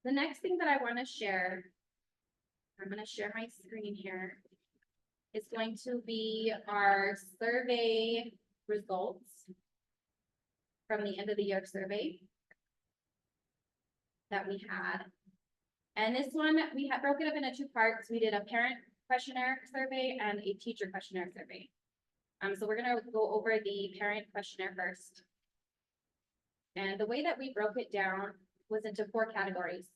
The next thing that I want to share, I'm going to share my screen here, is going to be our survey results from the end of the year survey that we had. And this one, we had broke it up into two parts. We did a parent questionnaire survey and a teacher questionnaire survey. So we're gonna go over the parent questionnaire first. And the way that we broke it down was into 4 categories.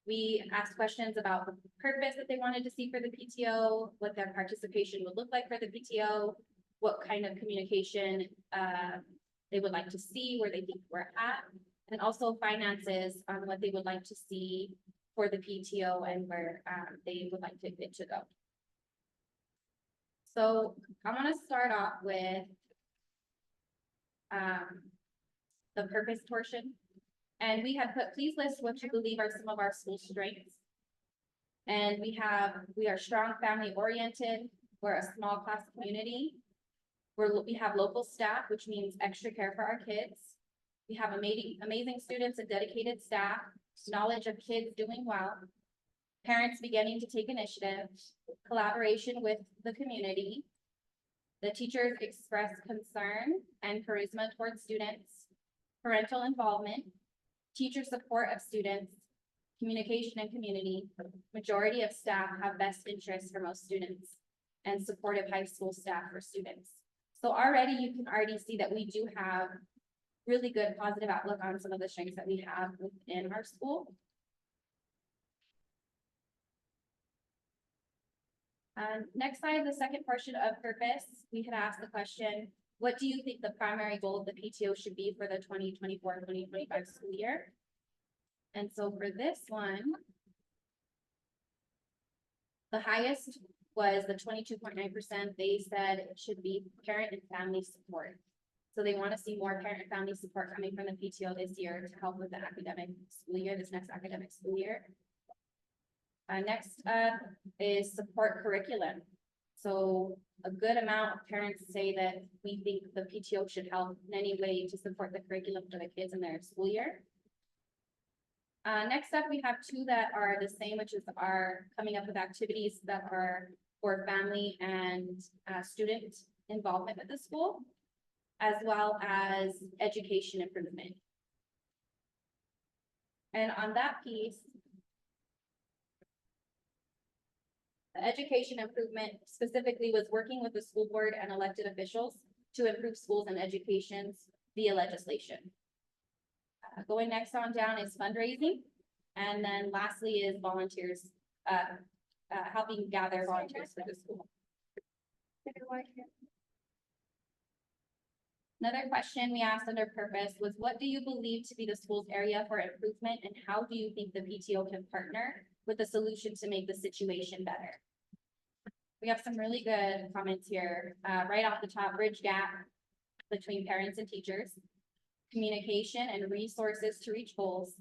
We asked questions about the purpose that they wanted to see for the PTO, what their participation would look like for the PTO, what kind of communication they would like to see, where they think we're at, and also finances on what they would like to see for the PTO and where they would like it to go. So I want to start off with the purpose portion. And we had put, please list what you believe are some of our school strengths. And we are strong, family oriented. We're a small class community. We have local staff, which means extra care for our kids. We have amazing students and dedicated staff, knowledge of kids doing well, parents beginning to take initiative, collaboration with the community. The teachers express concern and charisma towards students, parental involvement, teacher support of students, communication and community. Majority of staff have best interests for most students, and supportive high school staff for students. So already you can already see that we do have really good positive outlook on some of the strengths that we have within our school. Next slide, the second portion of purpose, we had asked the question, what do you think the primary goal of the PTO should be for the 2024-2025 school year? And so for this one, the highest was the 22.9%. They said it should be parent and family support. So they want to see more parent and family support coming from the PTO this year to help with the academic school year, this next academic school year. Next up is support curriculum. So a good amount of parents say that we think the PTO should help in any way to support the curriculum for the kids in their school year. Next up, we have 2 that are the same, which is our coming up with activities that are for family and student involvement at the school, as well as education improvement. And on that piece, the education improvement specifically was working with the school board and elected officials to improve schools and education via legislation. Going next on down is fundraising. And then lastly is volunteers, helping gather volunteers for the school. Another question we asked under purpose was, what do you believe to be the school's area for improvement, and how do you think the PTO can partner with a solution to make the situation better? We have some really good comments here. Right off the top, bridge gap between parents and teachers, communication and resources to reach goals,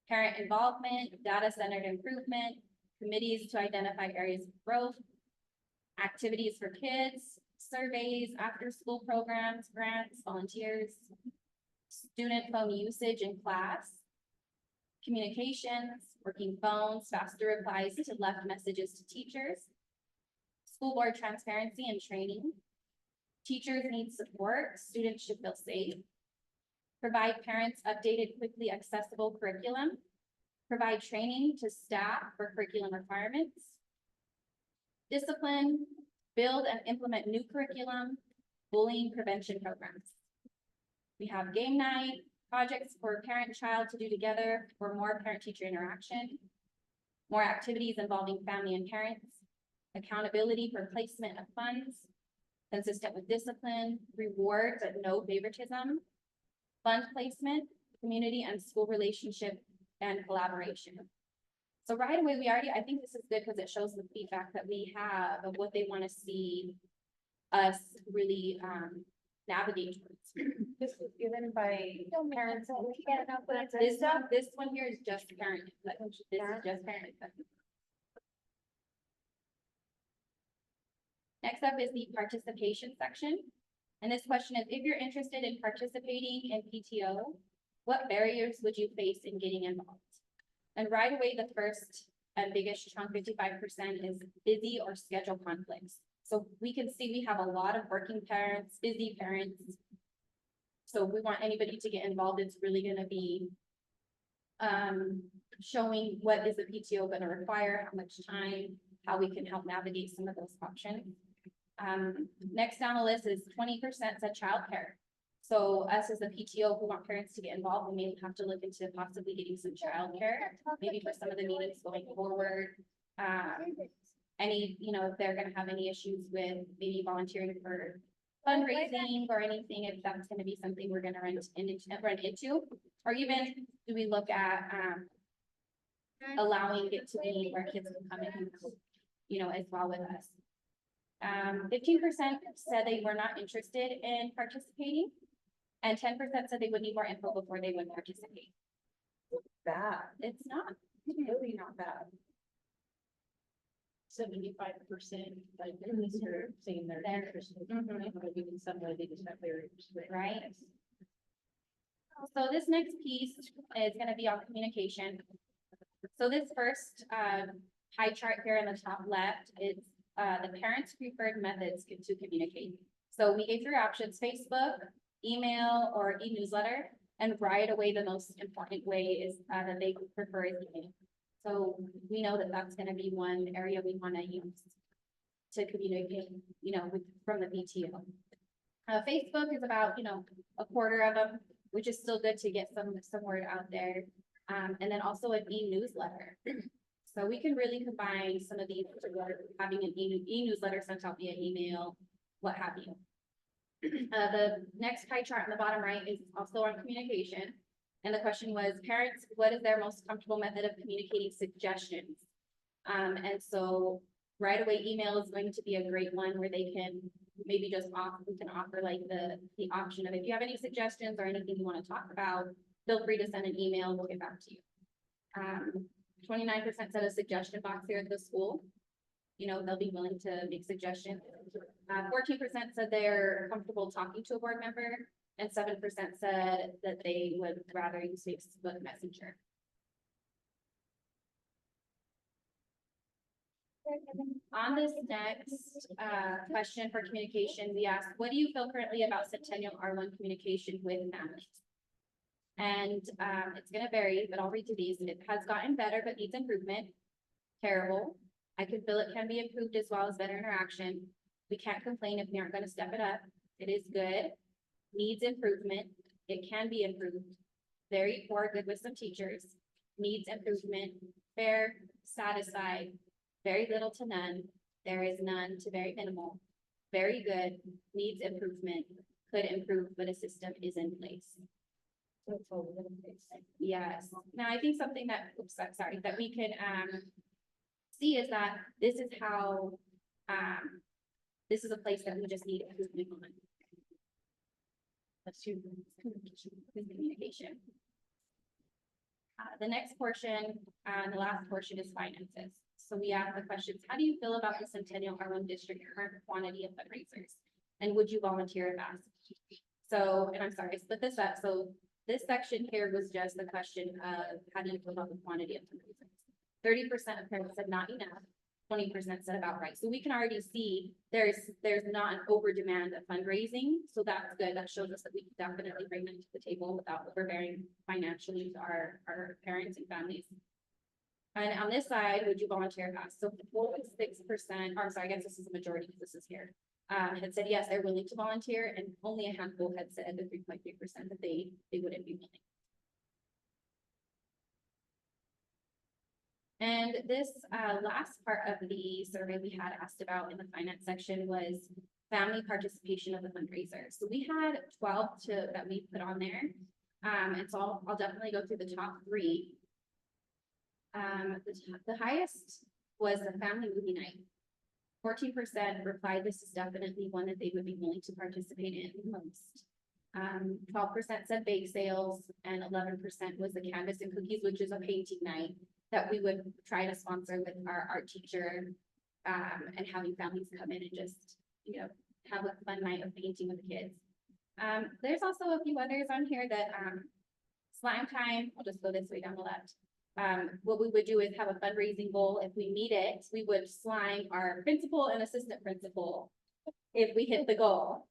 parent involvement, data-centered improvement, committees to identify areas of growth, activities for kids, surveys, after-school programs, grants, volunteers, student phone usage in class, communications, working phones, faster replies to left messages to teachers, school board transparency and training, teachers need support, students should feel safe, provide parents updated, quickly accessible curriculum, provide training to staff for curriculum requirements, discipline, build and implement new curriculum, bullying prevention programs. We have game night, projects for parent and child to do together for more parent-teacher interaction, more activities involving family and parents, accountability for placement of funds, consistent with discipline, reward but no favoritism, fund placement, community and school relationship, and collaboration. So right away, I think this is good because it shows the feedback that we have of what they want to see us really navigate towards. This was given by parents. This one here is just parent. This is just parent. Next up is the participation section. And this question is, if you're interested in participating in PTO, what barriers would you face in getting involved? And right away, the first and biggest chunk, 55%, is busy or schedule conflicts. So we can see we have a lot of working parents, busy parents. So if we want anybody to get involved, it's really gonna be showing what is the PTO gonna require, how much time, how we can help navigate some of those options. Next down the list is 20% said childcare. So us as a PTO who want parents to get involved, we may have to look into possibly getting some childcare, maybe for some of the meetings going forward. Any, if they're gonna have any issues with maybe volunteering for fundraising or anything, if that's gonna be something we're gonna run into, or even do we look at, allowing it to be where kids can come in, as well with us. 15% said they were not interested in participating, and 10% said they would need more info before they would participate. Bad, It's not. really not bad. 75%, like, they're saying they're They're- interested, Mhm. maybe in some way they just not very interested. Right. So this next piece is gonna be on communication. So this first, pie chart here in the top left is, the parents' preferred methods to communicate. So we gave three options: Facebook, email, or e-newsletter. And right away, the most important way is, that they prefer is email. So we know that that's gonna be one area we wanna use to communicate, from the PTO. Facebook is about, a quarter of them, which is still good to get some word out there. And then also an e-newsletter. So we can really combine some of these together, having an e-newsletter sent out via email, what have you. The next pie chart on the bottom right is also on communication. And the question was, parents, what is their most comfortable method of communicating suggestions? And so right away, email is going to be a great one where they can maybe we can offer like the option of, if you have any suggestions or anything you want to talk about, feel free to send an email, we'll get back to you. 29% said a suggestion box here at the school. They'll be willing to make suggestions. 14% said they're comfortable talking to a board member, and 7% said that they would rather use Facebook Messenger. On this next question for communication, we asked, what do you feel currently about Centennial R1 communication with families? And it's gonna vary, but I'll read through these. It has gotten better, but needs improvement. Terrible. I can feel it can be improved as well as better interaction. We can't complain if we aren't gonna step it up. It is good. Needs improvement. It can be improved. Very poor, good with some teachers. Needs improvement. Fair, satisfied. Very little to none. There is none to very minimal. Very good. Needs improvement. Could improve, but a system is in place. Yes. Now, I think something that, that we can, see is that this is how, this is a place that we just need improvement on. Let's do communication. The next portion, the last portion is finances. So we ask the questions, how do you feel about the Centennial R1 District current quantity of fundraisers? And would you volunteer if asked? So, and I'm sorry, I split this up. So this section here was just the question of how do you feel about the quantity of fundraisers? 30% of parents said not enough, 20% said about right. So we can already see there's not an over demand of fundraising. So that's good. That shows us that we can definitely bring them to the table without overbearing financially to our parents and families. And on this side, would you volunteer if asked? So 46%, or I'm sorry, I guess this is a majority because this is here, had said yes, they're willing to volunteer, and only a handful had said, the 3.3%, that they wouldn't be willing. And this last part of the survey we had asked about in the finance section was family participation of the fundraiser. So we had 12 that we put on there. And so I'll definitely go through the top three. The highest was the family movie night. 14% replied this is definitely one that they would be willing to participate in most. 12% said bake sales, and 11% was the canvas and cookies, which is a painting night that we would try to sponsor with our art teacher, and having families come in and just, have a fun night of painting with the kids. There's also a few others on here that, slime time, I'll just go this way down the left. what we would do is have a fundraising goal. If we meet it, we would slime our principal and assistant principal if we hit the goal.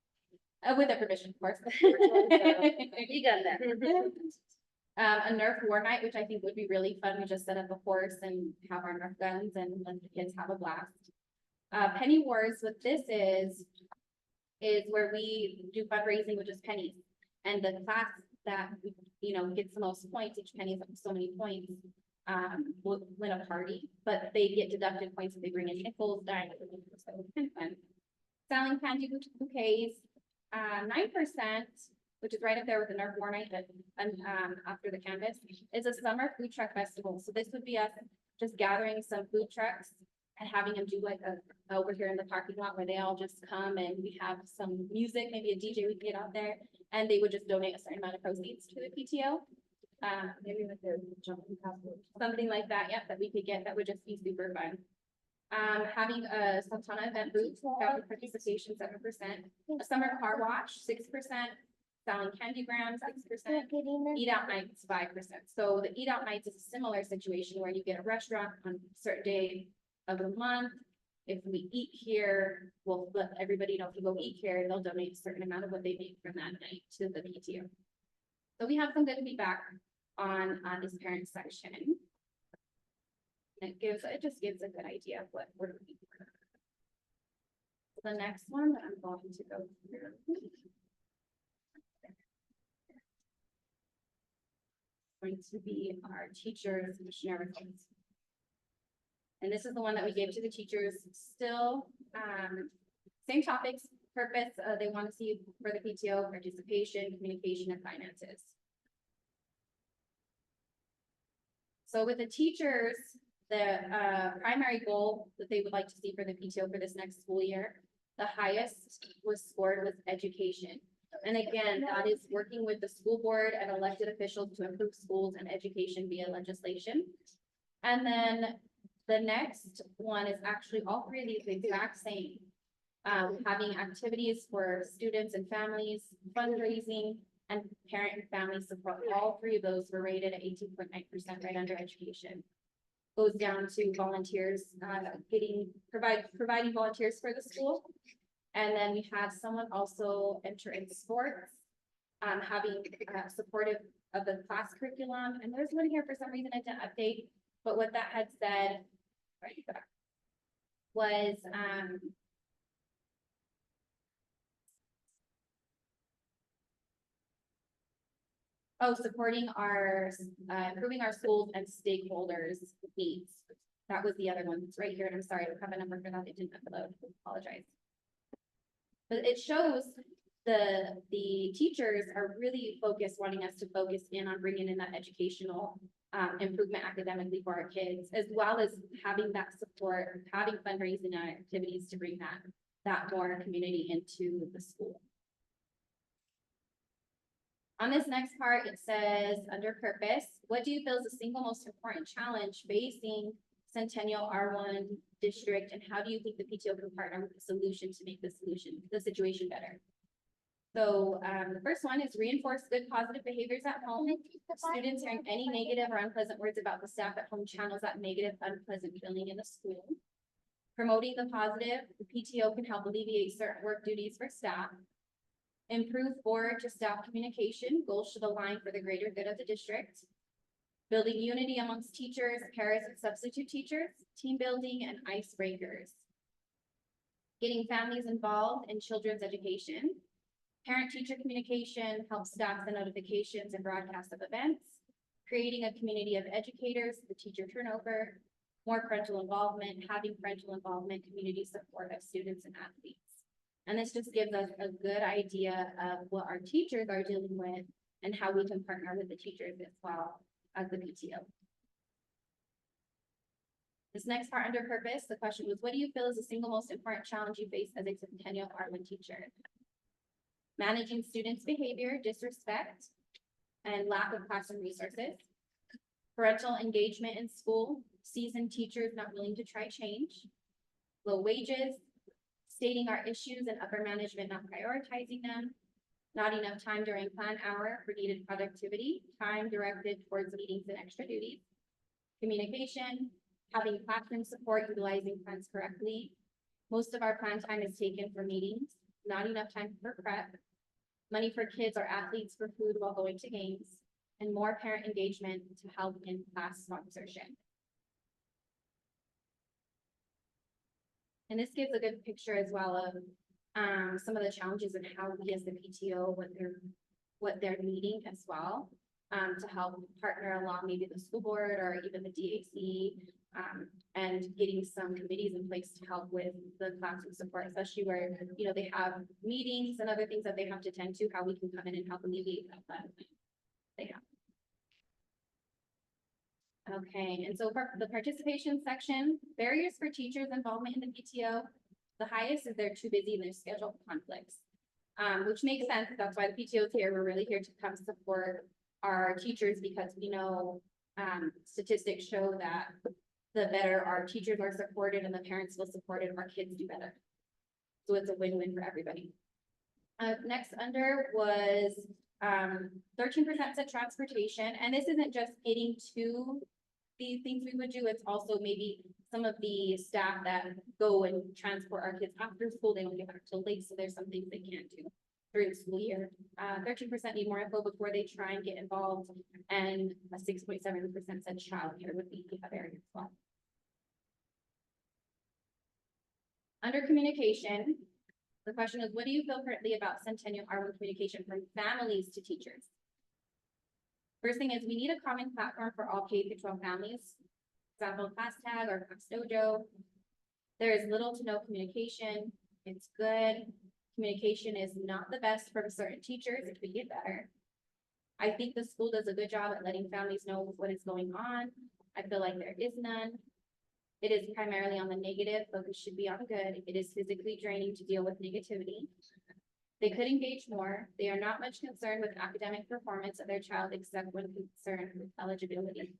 With their permission, of course. You got that. A Nerf war night, which I think would be really fun. We just set up a course and have our Nerf guns and let the kids have a blast. Penny Wars, what this is where we do fundraising, which is pennies. And the class that, gets the most points, each penny is up to so many points, will win a party, but they get deducted points if they bring in nickels, dimes, so it's kind of fun. Selling candy bouquets, 9%, which is right up there with the Nerf War Night, but after the canvas, is a summer food truck festival. So this would be us just gathering some food trucks and having them do like over here in the parking lot where they all just come and we have some music, maybe a DJ we can get out there, and they would just donate a certain amount of proceeds to the PTO. Maybe like a jumping castle. Something like that, yep, that we could get, that would just be super fun. Having a Sultana event booth, government participation 7%, a summer car wash 6%, selling candy grams 6%, eat out nights 5%. So the eat out nights is a similar situation where you get a restaurant on a certain day of the month. If we eat here, we'll let everybody know if you go eat here, they'll donate a certain amount of what they make from that night to the PTO. So we have some good feedback on this parent section. It just gives a good idea of what we're looking for. The next one that I'm going to go through. Going to be our teachers missionary results. And this is the one that we gave to the teachers, still, same topics, purpose, they want to see for the PTO, participation, communication, and finances. So with the teachers, the primary goal that they would like to see for the PTO for this next school year, the highest was scored was education. And again, that is working with the school board and elected officials to improve schools and education via legislation. And then the next one is actually all three of these the exact same. Having activities for students and families, fundraising, and parent and family support. All three of those were rated at 18.9%, right under education. Goes down to volunteers, providing volunteers for the school. And then we had someone also enter in sports, having supportive of the class curriculum. And there's one here for some reason I didn't update, but what that had said was supporting our improving our schools and stakeholders needs. That was the other one. It's right here, and I'm sorry, I don't have a number for that. It didn't upload. Apologize. But it shows the teachers are really focused, wanting us to focus in on bringing in that educational improvement academically for our kids, as well as having that support, having fundraising activities to bring that more community into the school. On this next part, it says under purpose, what do you feel is the single most important challenge facing Centennial R1 district, and how do you think the PTO can partner with the solution to make the situation better? So the first one is reinforce good positive behaviors at home. Students hearing any negative or unpleasant words about the staff at home channels that negative, unpleasant feeling in the school. Promoting the positive, the PTO can help alleviate certain work duties for staff. Improve board to staff communication, goals should align for the greater good of the district. Building unity amongst teachers, pairs with substitute teachers, team building, and icebreakers. Getting families involved in children's education. Parent-teacher communication, help staff the notifications and broadcasts of events. Creating a community of educators, the teacher turnover. More parental involvement, having parental involvement, community support of students and athletes. And this just gives us a good idea of what our teachers are dealing with and how we can partner with the teachers as well as the PTO. This next part under purpose, the question was, what do you feel is the single most important challenge you face as a Centennial R1 teacher? Managing students' behavior, disrespect, and lack of classroom resources. Parental engagement in school, seasoned teachers not willing to try change. Low wages, stating our issues and upper management not prioritizing them. Not enough time during plan hour for needed productivity, time directed towards meetings and extra duties. Communication, having classroom support, utilizing funds correctly. Most of our plan time is taken for meetings, not enough time for prep. Money for kids or athletes for food while going to games, and more parent engagement to help in class sponsorship. And this gives a good picture as well of some of the challenges and how we as the PTO, what they're needing as well, to help partner along maybe the school board or even the DAC, and getting some committees in place to help with the classroom support, especially where, you know, they have meetings and other things that they have to attend to, how we can come in and help alleviate that they have. Okay, and so for the participation section, barriers for teachers' involvement in the PTO, the highest is they're too busy in their schedule conflicts. Which makes sense, that's why the PTO is here, we're really here to come support our teachers, because we know, statistics show that the better our teachers are supported and the parents feel supported, our kids do better. So it's a win-win for everybody. Next under was 13% said transportation, and this isn't just getting to the things we would do, it's also maybe some of the staff that go and transport our kids after school, they don't get back till late, so there's some things they can't do during the school year. 13% need more info before they try and get involved, and a 6.7% said childcare would be the other area as well. Under communication, the question is, what do you feel currently about Centennial R1 communication from families to teachers? First thing is, we need a common platform for all K-12 families. Example, Class Tag or Class Dojo. There is little to no communication. It's good. Communication is not the best from certain teachers. It could get better. I think the school does a good job at letting families know what is going on. I feel like there is none. It is primarily on the negative, focus should be on good. It is physically draining to deal with negativity. They could engage more. They are not much concerned with academic performance of their child, except when concerned with eligibility.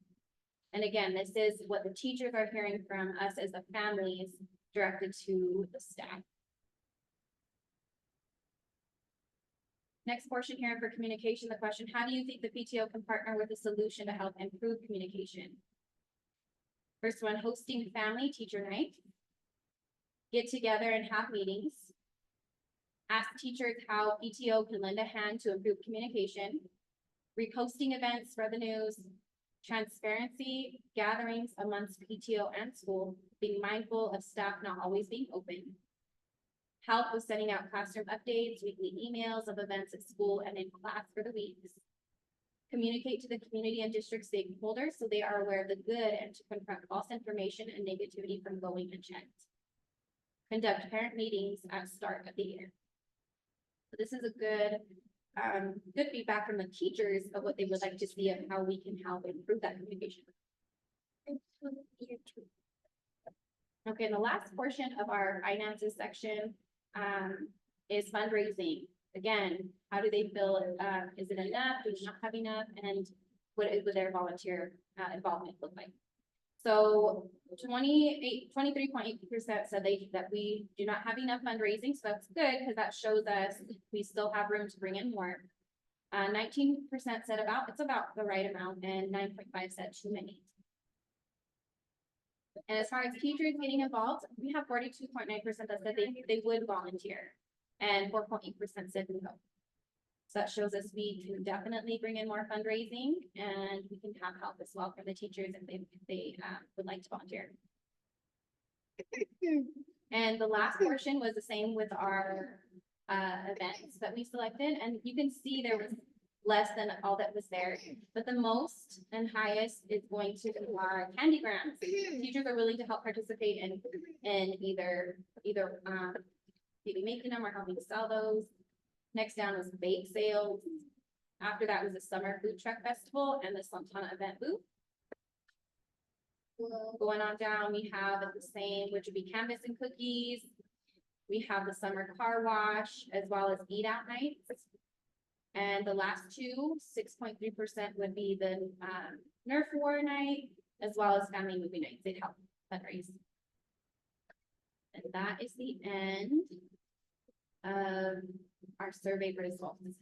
And again, this is what the teachers are hearing from us as the families directed to the staff. Next portion here for communication, the question, how do you think the PTO can partner with a solution to help improve communication? First one, hosting family teacher night. Get together and have meetings. Ask teachers how PTO can lend a hand to improve communication. Reposting events, revenues, transparency, gatherings amongst PTO and school, being mindful of staff not always being open. Help with sending out classroom updates, weekly emails of events at school and in class for the weeks. Communicate to the community and district stakeholders so they are aware of the good and to confront false information and negativity from going unchecked. Conduct parent meetings at start of the year. So this is a good feedback from the teachers of what they would like to see and how we can help improve that communication. Okay, and the last portion of our finances section is fundraising. Again, how do they feel? Is it enough? Do we not have enough? And what would their volunteer involvement look like? So 23.8% said that we do not have enough fundraising. So that's good because that shows us we still have room to bring in more. 19% said it's about the right amount, and 9.5% said too many. And as far as teachers getting involved, we have 42.9% that said they would volunteer, and 4.8% said no. So that shows us we can definitely bring in more fundraising, and we can have help as well for the teachers if they would like to volunteer. And the last portion was the same with our events that we selected, and you can see there was less than all that was there, but the most and highest is going to be our candy grants. Teachers are willing to help participate in either maybe making them or helping sell those. Next down was bake sales. After that was the summer food truck festival and the Santana event booth. Going on down, we have the same, which would be canvas and cookies. We have the summer car wash as well as eat out nights. And the last two, 6.3% would be the Nerf War night as well as family movie nights. They'd help fundraise. And that is the end of our survey results.